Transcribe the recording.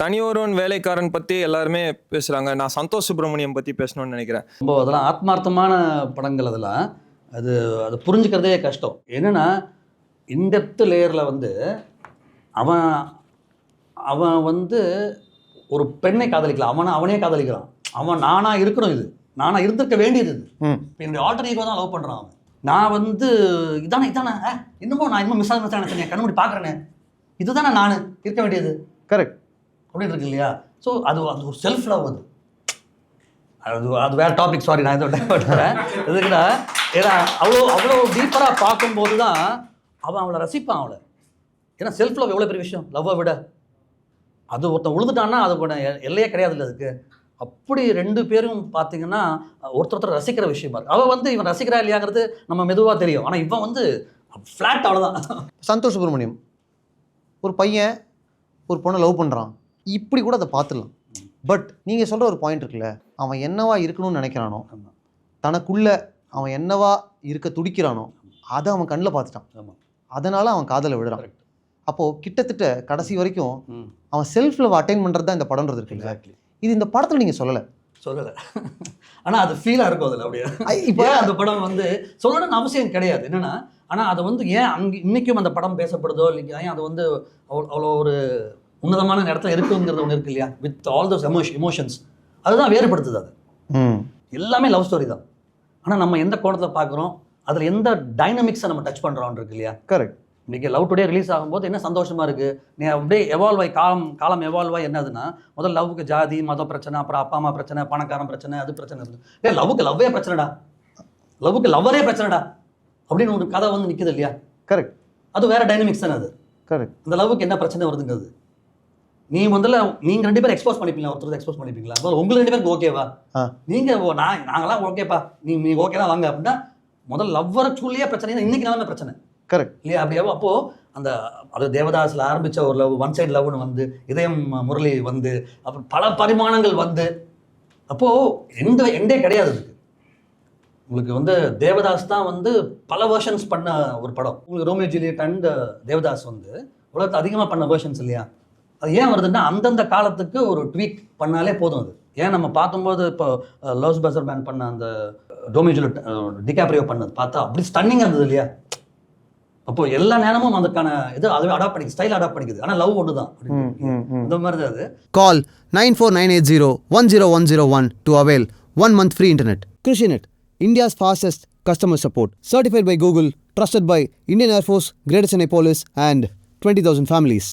தனி ஒருவன் வேலைக்காரன் பத்தி எல்லாருமே பேசுறாங்க. நான் சந்தோஷ் சுப்ரமணியம் பத்தி பேசணும்னு நினைக்கிறேன். ரொம்ப அதெல்லாம் ஆத்மார்த்தமான படங்கள் அதெல்லாம். அது அது புரிஞ்சுக்கிறதே கஷ்டம். என்னன்னா இன்டெப்த் லேயரில் வந்து அவன் அவன் வந்து ஒரு பெண்ணை காதலிக்கலாம். அவனே காதலிக்கிறான். அவன் நானா இருக்கணும், இது நானா இருந்திருக்க வேண்டியது. இது என்னுடைய ஆல்டர் ஈகோ தான் லவ் பண்ணுறான் அவன். நான் வந்து இதானே இன்னமும் நான் இன்னும் மிஸ் ஆக கண்ணு முடி பார்க்குறேனே, இதுதானே நான் இருக்க வேண்டியது. கரெக்ட் அப்படின்னு இருக்கு இல்லையா? ஸோ அது ஒரு செல்ஃப் லவ். அது வேறு டாபிக். சாரி, நான் இதை பண்ணுறேன். எதுக்குன்னா ஏன்னா அவ்வளோ டீப்பராக பார்க்கும்போது தான் அவளை ரசிப்பான் அவளை. ஏன்னா செல்ஃப் லவ் எவ்வளோ பெரிய விஷயம் லவ்வை விட. அது ஒருத்தன் உழுதுட்டான்னா அது கூட எல்லையே கிடையாது இல்லை அதுக்கு. அப்படி ரெண்டு பேரும் பார்த்தீங்கன்னா ஒருத்தர் ரசிக்கிற விஷயமா இருக்கு. அவள் வந்து இவன் ரசிக்கிறா இல்லையாங்கிறது நம்ம மெதுவாக தெரியும். ஆனால் இவன் வந்து ஃப்ளாட் அவ்வளோதான். சந்தோஷ் சுப்ரமணியம் ஒரு பையன் ஒரு பொண்ணை லவ் பண்ணுறான், இப்படி கூட அதை பார்த்துடலாம். பட் நீங்கள் சொல்கிற ஒரு பாயிண்ட் இருக்குல்ல, அவன் என்னவா இருக்கணும்னு நினைக்கிறானோ, தனக்குள்ள அவன் என்னவா இருக்க துடிக்கிறானோ அதை அவன் கண்ணில் பார்த்துட்டான். அதனால் அவன் காதலை விடுறான். அப்போது கிட்டத்தட்ட கடைசி வரைக்கும் அவன் செல்ஃப் லவ் அட்டைன் பண்ணுறது தான் இந்த படம்ன்றது இருக்கு. எக்ஸாக்ட்லி. இது இந்த படத்தில் நீங்கள் சொல்லலை. ஆனால் அது ஃபீலாக இருக்கும் அதில். அப்படியே இப்போ அந்த படம் வந்து சொல்லணும்னு அவசியம் கிடையாது. என்னென்னா ஆனால் அது வந்து ஏன் அங்கே இன்றைக்கும் அந்த படம் பேசப்படுதோ இல்லையா, ஏன் அது வந்து அவ்வளோ ஒரு உன்னதமான இடத்துல இருக்குங்கிறது ஒன்று இருக்கு இல்லையா, வித் ஆல் தோஸ் எமோஷன்ஸ். அதுதான் வேறுபடுத்துது. அது எல்லாமே லவ் ஸ்டோரி தான். ஆனால் நம்ம எந்த கோணத்தில் பார்க்குறோம், அதில் எந்த டைனமிக்ஸை நம்ம டச் பண்ணுறோம் இருக்கு இல்லையா. கரெக்ட். இன்றைக்கி லவ் டுடே ரிலீஸ் ஆகும்போது என்ன சந்தோஷமாக இருக்குது. நீ அப்படியே எவால்வ் ஆகி காலம் எவால்வ் ஆகி என்னதுன்னா, முதல் லவ்வுக்கு ஜாதி மத பிரச்சனை, அப்புறம் அப்பா அம்மா பிரச்சனை, பணக்காரன் பிரச்சனை, அது பிரச்சனை இருக்குது. லவ்வுக்கு லவ்வே பிரச்சனைடா, லவ்வுக்கு லவ்வரே பிரச்சனைடா அப்படின்னு ஒரு கதை வந்து நிற்குது இல்லையா. கரெக்ட். அது வேறு டைனமிக்ஸ் தானே அது. கரெக்ட். அந்த லவ்வுக்கு என்ன பிரச்சனை வருதுங்கிறது முதல்ல நீங்கள் ரெண்டு பேரும் எக்ஸ்போஸ் பண்ணிப்பீங்களா, ஒருத்தர் எக்ஸ்போஸ் பண்ணிப்பீங்களா, உங்களுக்கு ரெண்டு பேருக்கு ஓகேவா, நீங்கள் நாங்களாம் ஓகேப்பா, நீங்கள் ஓகே தான் வாங்க அப்படின்னா முதல் லவ்வருக்குள்ளேயே பிரச்சனை தான் இன்றைக்கி நிலமே பிரச்சனை. கரெக்ட் இல்லையா. அப்படியே அப்போது அது தேவதாஸில் ஆரம்பித்த ஒரு லவ் ஒன் சைடு லவ்னு வந்து இதயம் முரளி வந்து அப்புறம் பல பரிமாணங்கள் வந்து அப்போது எண்டே கிடையாது அதுக்கு. உங்களுக்கு வந்து தேவதாஸ் தான் வந்து பல வேர்ஷன்ஸ் பண்ண ஒரு படம். உங்களுக்கு ரோமியோ ஜூலியட் அண்ட் தேவதாஸ் வந்து உலகத்தை அதிகமாக பண்ண வேர்ஷன்ஸ் இல்லையா. அது ஏன் வருதுன்னா அந்தந்த காலத்துக்கு ஒரு ட்வீக் பண்ணாலே போதும். அது ஏன் நம்ம பார்க்கும்போது இப்போ லவ்ஸ் பசர் மேன் பண்ண அந்த ரோமியோ ஜூலியட் டிகாப்ரியோ பண்ணது பார்த்தா அப்படி ஸ்டன்னிங்காக இருந்தது இல்லையா. அப்போது எல்லா நேரமும் அதுக்கான இது அதுவே அடாப்ட் பண்ணிக்குது, ஸ்டைல் அடாப்ட் பண்ணிக்குது. ஆனால் லவ் ஒன்று தான். இந்த மாதிரி தான் அது. Call 9498010101 to avail 1 month free internet. Krishinet, India's fastest customer support. Certified by Google, trusted by Indian Air Force, Greater Chennai Police and 20,000 families.